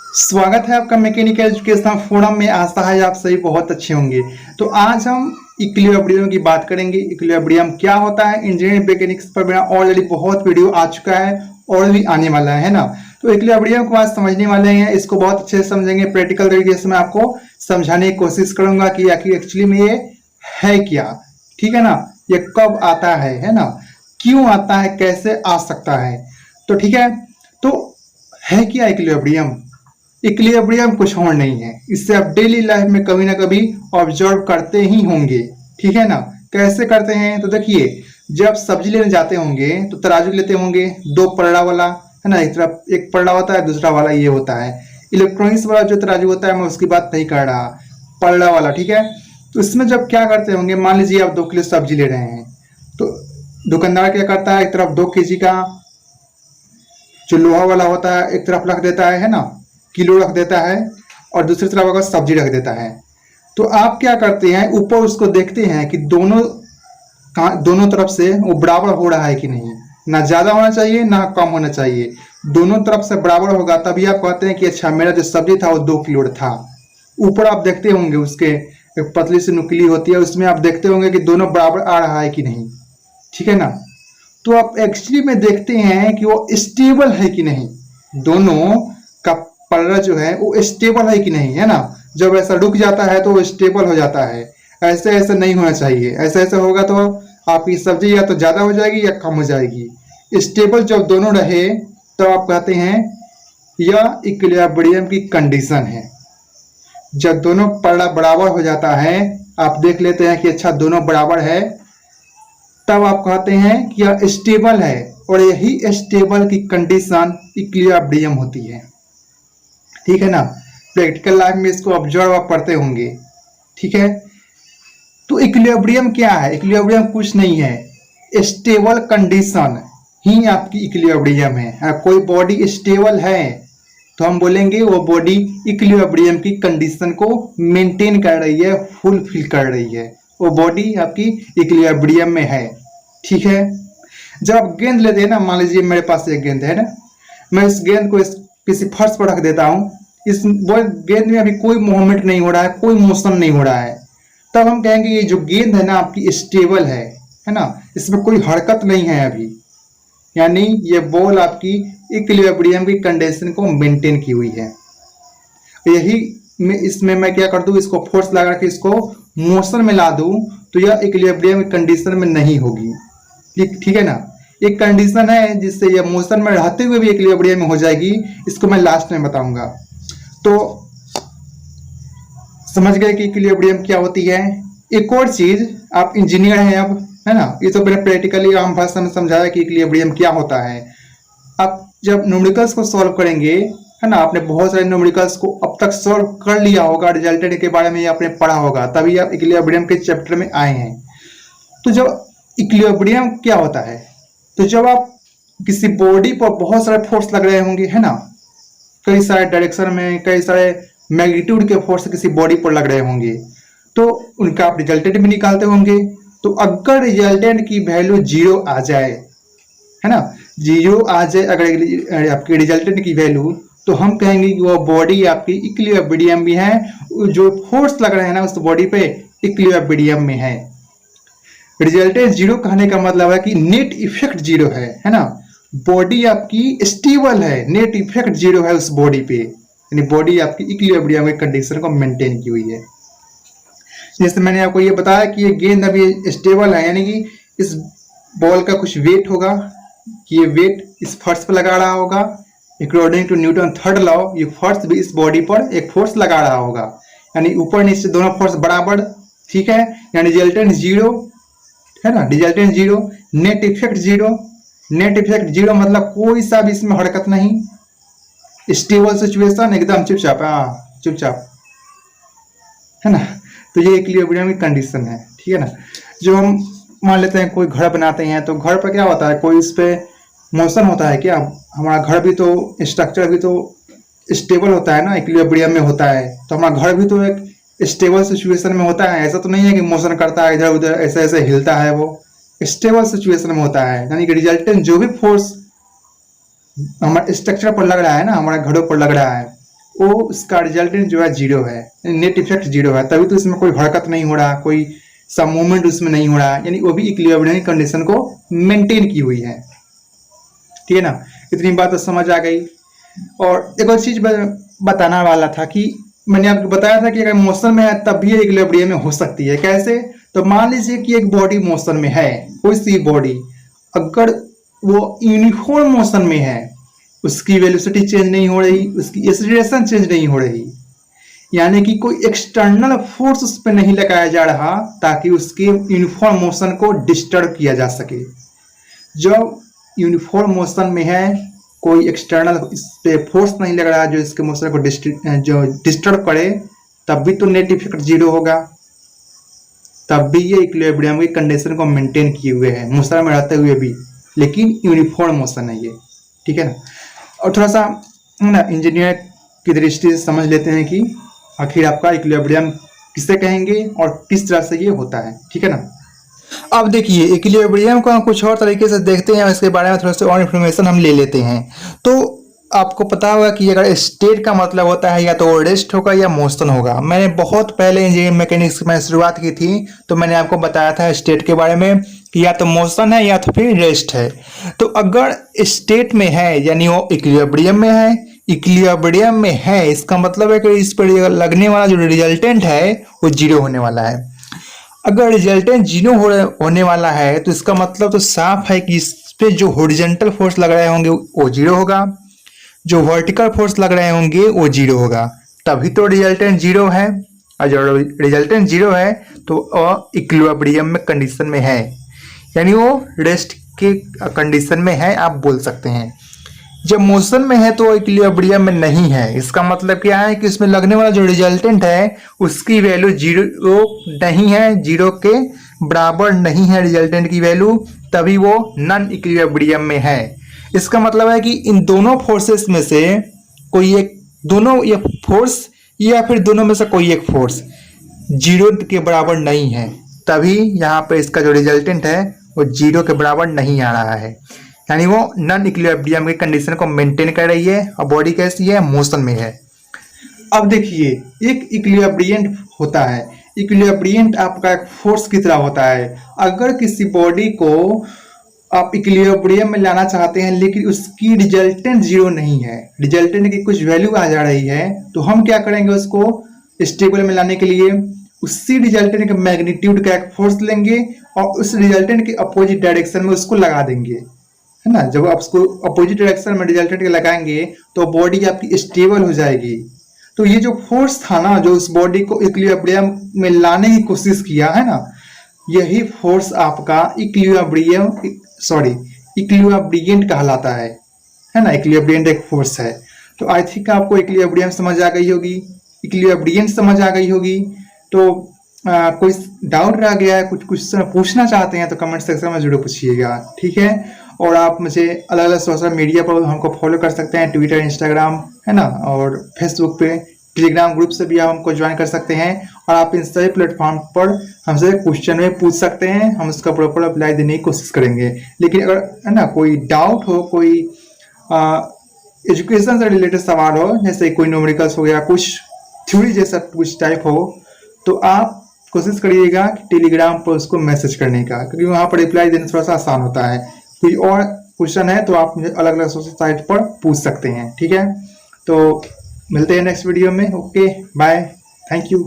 स्वागत है आपका मैकेनिकल एजुकेशन फोरम में। आशा है आप सभी बहुत अच्छे होंगे। तो आज हम इक्विलिब्रियम की बात करेंगे। इक्विलिब्रियम क्या होता है, इंजीनियरिंग मैकेनिक्स पर मेरा ऑलरेडी बहुत वीडियो आ चुका है और भी आने वाला है ना। तो इक्विलिब्रियम को आज समझने वाले हैं, इसको बहुत अच्छे से समझेंगे। प्रैक्टिकल तरीके से मैं आपको समझाने की कोशिश करूंगा कि आखिर एक्चुअली में ये है क्या, ठीक है ना। ये कब आता है ना, क्यों आता है, कैसे आ सकता है। तो ठीक है, तो है क्या इक्विलिब्रियम। इक्विलिब्रियम कुछ और नहीं है, इससे आप डेली लाइफ में कभी ना कभी ऑब्जर्व करते ही होंगे, ठीक है ना। कैसे करते हैं, तो देखिए, जब सब्जी लेने जाते होंगे तो तराजू लेते होंगे, दो पलड़ा वाला, है ना। एक तरफ एक पलड़ा होता है, दूसरा वाला ये होता है। इलेक्ट्रॉनिक्स वाला जो तराजू होता है, मैं उसकी बात नहीं कर रहा, पलड़ा वाला, ठीक है। तो इसमें जब क्या करते होंगे, मान लीजिए आप 2 किलो सब्जी ले रहे हैं, तो दुकानदार क्या करता है, एक तरफ 2 kg का जो लोहा वाला होता है एक तरफ रख देता है ना, किलो रख देता है, और दूसरी तरफ अगर सब्जी रख देता है। तो आप क्या करते हैं, ऊपर उसको देखते हैं कि दोनों तरफ से वो बराबर हो रहा है कि नहीं, ना ज्यादा होना चाहिए ना कम होना चाहिए, दोनों तरफ से बराबर होगा तभी आप कहते हैं कि अच्छा मेरा जो सब्जी था वो 2 किलो था। ऊपर आप देखते होंगे उसके एक पतली सी नुकीली होती है, उसमें आप देखते होंगे कि दोनों बराबर आ रहा है कि नहीं, ठीक है ना। तो आप एक्चुअली में देखते हैं कि वो स्टेबल है कि नहीं, दोनों का पलड़ा जो है वो स्टेबल है कि नहीं, है ना। जब ऐसा रुक जाता है तो वो स्टेबल हो जाता है, ऐसे ऐसे नहीं होना चाहिए। ऐसे ऐसे होगा तो आपकी सब्जी या तो ज्यादा हो जाएगी या कम हो जाएगी। स्टेबल जब दोनों रहे तो आप कहते हैं यह इक्विलिब्रियम की कंडीशन है। जब दोनों पलड़ा बराबर हो जाता है, आप देख लेते हैं कि अच्छा दोनों बराबर है, तब आप कहते हैं कि यह स्टेबल है, और यही स्टेबल की कंडीशन इक्विलिब्रियम होती है, ठीक है ना। प्रैक्टिकल लाइफ में इसको ऑब्जर्व आप करते होंगे, ठीक है। तो इक्विलिब्रियम क्या है, इक्विलिब्रियम कुछ नहीं है, स्टेबल कंडीशन ही आपकी इक्विलिब्रियम है। कोई बॉडी स्टेबल है तो हम बोलेंगे वो बॉडी इक्विलिब्रियम की कंडीशन को मेंटेन कर रही है, फुलफिल कर रही है, वो बॉडी आपकी इक्विलिब्रियम में है, ठीक है। जब आप गेंद लेते हैं ना, मान लीजिए मेरे पास एक गेंद है ना, मैं इस गेंद को किसी फर्श पर रख देता हूँ, इस गेंद में अभी कोई मूवमेंट नहीं हो रहा है, कोई मोशन नहीं हो रहा है, तब हम कहेंगे ये जो गेंद है ना आपकी स्टेबल है ना, इसमें कोई हरकत नहीं है अभी, यानी ये बॉल आपकी इक्विलिब्रियम की कंडीशन को मेंटेन की हुई है। यही इसमें मैं क्या कर दूं, इसको फोर्स लगा के इसको मोशन में ला दूं तो यह इक्विलिब्रियम कंडीशन में नहीं होगी, ठीक है ना। एक कंडीशन है जिससे यह मोशन में रहते हुए भी इक्विलिब्रियम में हो जाएगी, इसको मैं लास्ट में बताऊंगा। तो समझ गए कि इक्विलिब्रियम क्या होती है। एक और चीज, आप इंजीनियर हैं अब, है ना, ये तो मैंने प्रैक्टिकली आम भाषा में समझाया कि इक्विलिब्रियम क्या होता है। आप जब न्यूमेरिकल्स को सॉल्व करेंगे, है ना, आपने बहुत सारे न्यूमेरिकल्स को अब तक सॉल्व कर लिया होगा, रिजल्टेंट के बारे में आपने पढ़ा होगा, तभी आप इक्विलिब्रियम के चैप्टर में आए हैं। तो जब इक्विलिब्रियम क्या होता है, तो जब आप किसी बॉडी पर बहुत सारे फोर्स लग रहे होंगे, है ना, कई सारे डायरेक्शन में, कई सारे मैग्नीट्यूड के फोर्स किसी बॉडी पर लग रहे होंगे, तो उनका आप रिजल्टेंट भी निकालते होंगे। तो अगर रिजल्टेंट की वैल्यू 0 आ जाए, है ना, 0 आ जाए अगर आपकी रिजल्टेंट की वैल्यू, तो हम कहेंगे कि वो बॉडी आपकी इक्विलिब्रियम भी है, जो फोर्स लग रहे हैं ना उस बॉडी पे इक्विलिब्रियम में है। रिजल्टेंट 0 कहने का मतलब है कि नेट इफेक्ट 0 है ना, बॉडी आपकी स्टेबल है, नेट इफेक्ट 0 है उस बॉडी पे, यानी बॉडी आपकी इक्विलिब्रियम की कंडीशन को मेंटेन की हुई है। जैसे मैंने आपको ये बताया कि ये गेंद अभी स्टेबल है, यानी कि इस बॉल का कुछ वेट होगा, कि ये वेट इस फर्श पर लगा रहा होगा, according to Newton third law ये फर्श भी इस बॉडी पर एक फोर्स लगा रहा होगा, यानी ऊपर नीचे दोनों फोर्स बराबर, ठीक है। यानी रिजल्टेंट 0 है ना, resultant 0, net effect 0, net effect 0 मतलब कोई सा भी इसमें हरकत नहीं, स्टेबल सिचुएशन, एकदम चुपचाप, चुपचाप, है ना। तो ये इक्विलिब्रियम की कंडीशन है, ठीक है ना। जो हम मान लेते हैं कोई घर बनाते हैं, तो घर पर क्या होता है, कोई इस पे मोशन होता है क्या, हमारा घर भी तो स्ट्रक्चर भी तो स्टेबल होता है ना, इक्विलिब्रियम में होता है, तो हमारा घर भी तो एक स्टेबल सिचुएशन में होता है। ऐसा तो नहीं है कि मोशन करता है इधर उधर, ऐसे ऐसे हिलता है, वो स्टेबल सिचुएशन में होता है, यानी कि रिजल्टेंट जो भी फोर्स हमारे स्ट्रक्चर पर लग रहा है ना, हमारे घरों पर लग रहा है, वो उसका रिजल्टेंट जो है जीरो है, नेट इफेक्ट जीरो है, तभी तो इसमें कोई हरकत नहीं हो रहा, कोई सब मूवमेंट उसमें नहीं हो रहा, यानी वो भी इक्विलिब्रियम कंडीशन को मेंटेन की हुई है। ठीक है ना, इतनी बात तो समझ आ गई। और एक और चीज बताना वाला था कि मैंने आपको बताया था कि अगर मोशन में है तब भी इक्विलिब्रियम में हो सकती है। कैसे? तो मान लीजिए कि एक बॉडी मोशन में है, कोई सी बॉडी, अगर वो यूनिफॉर्म मोशन में है, उसकी वेलोसिटी चेंज नहीं हो रही, उसकी एक्सीलरेशन चेंज नहीं हो रही, यानी कि कोई एक्सटर्नल फोर्स उस पर नहीं लगाया जा रहा ताकि उसके यूनिफॉर्म मोशन को डिस्टर्ब किया जा सके। जब यूनिफॉर्म मोशन में है, कोई एक्सटर्नल इस पे फोर्स नहीं लग रहा जो इसके मोशन को डिस्टर्ब करे, तब भी तो नेट इफेक्ट जीरो होगा, तब भी ये इक्विलिब्रियम की कंडीशन को मेंटेन किए हुए है मोशन में रहते हुए भी, लेकिन यूनिफॉर्म मोशन है ये। ठीक है ना, और थोड़ा सा ना इंजीनियर की दृष्टि से समझ लेते हैं कि आखिर आपका इक्विलिब्रियम किसे कहेंगे और किस तरह से ये होता है। ठीक है ना, अब देखिए इक्विलिब्रियम को हम कुछ और तरीके से देखते हैं और इसके बारे में थोड़ा सा और इन्फॉर्मेशन हम ले लेते हैं। तो आपको पता होगा कि अगर स्टेट का मतलब होता है या तो रेस्ट होगा या मोशन होगा। मैंने बहुत पहले इंजीनियरिंग मैकेनिक्स में शुरुआत की थी तो मैंने आपको बताया था स्टेट के बारे में कि या तो मोशन है या तो फिर रेस्ट है। तो अगर स्टेट में है यानी वो इक्विलिब्रियम में है, इक्विलिब्रियम में है इसका मतलब है कि इस पर लगने वाला जो रिजल्टेंट है वो जीरो होने वाला है। अगर रिजल्टेंट जीरो होने वाला है तो इसका मतलब तो साफ है कि इस पे जो हॉरिजॉन्टल फोर्स लग रहे होंगे वो जीरो होगा, जो वर्टिकल फोर्स लग रहे होंगे वो जीरो होगा, तभी तो रिजल्टेंट जीरो है। और जो रिजल्टेंट जीरो है तो इक्विलिब्रियम में कंडीशन में है, यानी वो रेस्ट के कंडीशन में है आप बोल सकते हैं। जब मोशन में है तो इक्विलिब्रियम में नहीं है, इसका मतलब क्या है कि इसमें लगने वाला जो रिजल्टेंट है उसकी वैल्यू जीरो नहीं है, जीरो के बराबर नहीं है रिजल्टेंट की वैल्यू, तभी वो नॉन इक्विलिब्रियम में है। इसका मतलब है कि इन दोनों फोर्सेस में से कोई एक, दोनों ये फोर्स या फिर दोनों में से कोई एक फोर्स जीरो के बराबर नहीं है, तभी यहाँ पे इसका जो रिजल्टेंट है वो जीरो के बराबर नहीं आ रहा है, यानी वो नॉन इक्विलिब्रियम की कंडीशन को मेंटेन कर रही है और बॉडी कैसी है, मोशन में है। अब देखिए एक इक्विलिब्रियंट होता है, इक्विलिब्रियंट आपका एक फोर्स की तरह होता है। अगर किसी बॉडी को आप इक्विलिब्रियम में लाना चाहते हैं लेकिन उसकी रिजल्टेंट जीरो नहीं है, रिजल्टेंट की कुछ वैल्यू आ जा रही है, तो हम क्या करेंगे, उसको स्टेबल में लाने के लिए उसी रिजल्टेंट के मैग्नीट्यूड का एक फोर्स लेंगे और उस रिजल्टेंट के अपोजिट डायरेक्शन में उसको लगा देंगे, है ना। जब आप उसको अपोजिट डायरेक्शन में रिजल्टेंट के लगाएंगे तो बॉडी आपकी स्टेबल हो जाएगी। तो ये जो फोर्स था ना जो उस बॉडी को इक्विलिब्रियम में लाने की कोशिश किया है ना, यही फोर्स आपका इक्विलिब्रियंट कहलाता है ना। इक्विलिब्रियंट एक फोर्स है। तो आई थिंक आपको इक्विलिब्रियम समझ आ गई होगी, इक्विलिब्रियंट समझ आ गई होगी। तो कोई डाउट रह गया है, कुछ क्वेश्चन पूछना चाहते हैं तो कमेंट सेक्शन में जरूर पूछिएगा, ठीक है। और आप मुझे अलग अलग सोशल मीडिया पर हमको फॉलो कर सकते हैं, ट्विटर, इंस्टाग्राम, है ना, और फेसबुक पे, टेलीग्राम ग्रुप से भी आप हमको ज्वाइन कर सकते हैं। और आप इन सभी प्लेटफॉर्म पर हमसे क्वेश्चन में पूछ सकते हैं, हम उसका प्रॉपर अप्लाई देने की कोशिश करेंगे। लेकिन अगर है ना कोई डाउट हो, कोई एजुकेशन से रिलेटेड सवाल हो, जैसे कोई न्यूमेरिकल्स हो गया, कुछ थ्योरी जैसा कुछ टाइप हो, तो आप कोशिश करिएगा कि टेलीग्राम पर उसको मैसेज करने का, क्योंकि वहाँ पर रिप्लाई देना थोड़ा सा आसान होता है। कोई और क्वेश्चन है तो आप मुझे अलग अलग सोशल साइट पर पूछ सकते हैं, ठीक है। तो मिलते हैं नेक्स्ट वीडियो में। Okay, bye, thank you.